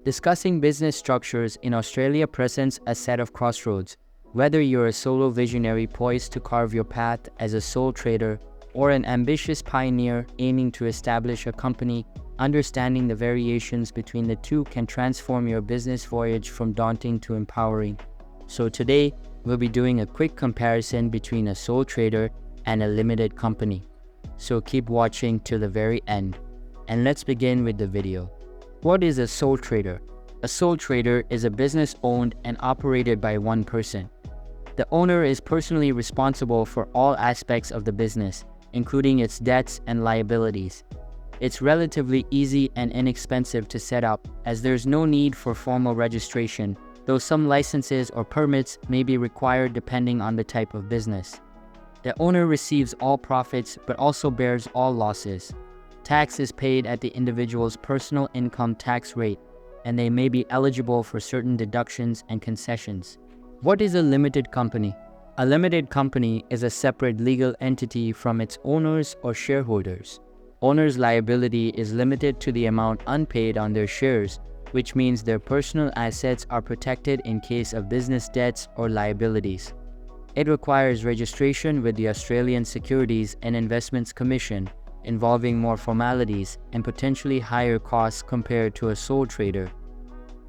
Discussing business structures in Australia presents a set of crossroads. Whether you're a solo visionary poised to carve your path as a sole trader or an ambitious pioneer aiming to establish a company, understanding the variations between the two can transform your business voyage from daunting to empowering. So today, we'll be doing a quick comparison between a sole trader and a limited company. So keep watching till the very end. And let's begin with the video. What is a sole trader? A sole trader is a business owned and operated by one person. The owner is personally responsible for all aspects of the business, including its debts and liabilities. It's relatively easy and inexpensive to set up, as there's no need for formal registration, though some licenses or permits may be required depending on the type of business. The owner receives all profits but also bears all losses. Tax is paid at the individual's personal income tax rate, and they may be eligible for certain deductions and concessions. What is a limited company? A limited company is a separate legal entity from its owners or shareholders. Owners' liability is limited to the amount unpaid on their shares, which means their personal assets are protected in case of business debts or liabilities. It requires registration with the Australian Securities and Investments Commission, involving more formalities and potentially higher costs compared to a sole trader.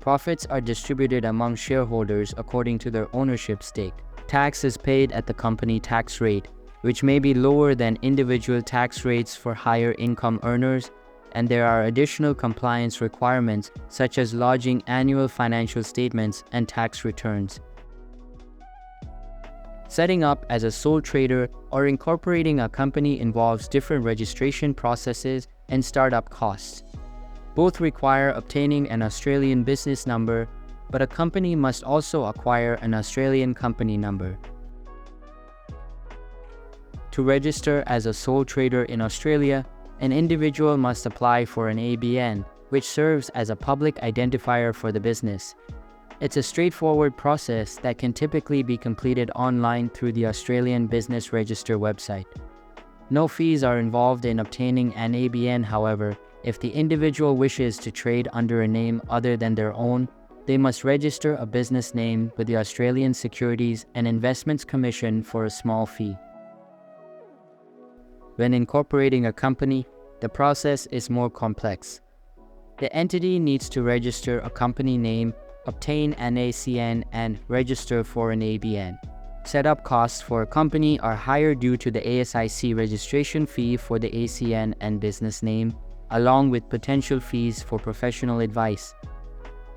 Profits are distributed among shareholders according to their ownership stake. Tax is paid at the company tax rate, which may be lower than individual tax rates for higher income earners, and there are additional compliance requirements such as lodging annual financial statements and tax returns. Setting up as a sole trader or incorporating a company involves different registration processes and startup costs. Both require obtaining an Australian business number, but a company must also acquire an Australian company number. To register as a sole trader in Australia, an individual must apply for an ABN, which serves as a public identifier for the business. It's a straightforward process that can typically be completed online through the Australian Business Register website. No fees are involved in obtaining an ABN, however. If the individual wishes to trade under a name other than their own, they must register a business name with the Australian Securities and Investments Commission for a small fee. When incorporating a company, the process is more complex. The entity needs to register a company name, obtain an ACN, and register for an ABN. Setup costs for a company are higher due to the ASIC registration fee for the ACN and business name, along with potential fees for professional advice.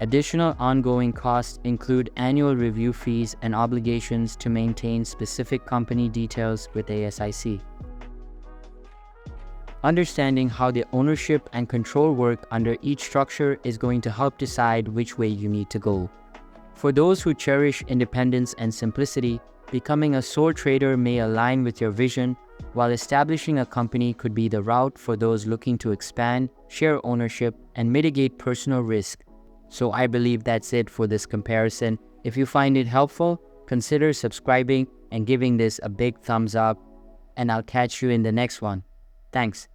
Additional ongoing costs include annual review fees and obligations to maintain specific company details with ASIC. Understanding how the ownership and control work under each structure is going to help decide which way you need to go. For those who cherish independence and simplicity, becoming a sole trader may align with your vision, while establishing a company could be the route for those looking to expand, share ownership, and mitigate personal risk. So I believe that's it for this comparison. If you find it helpful, consider subscribing and giving this a big thumbs up, and I'll catch you in the next one. Thanks.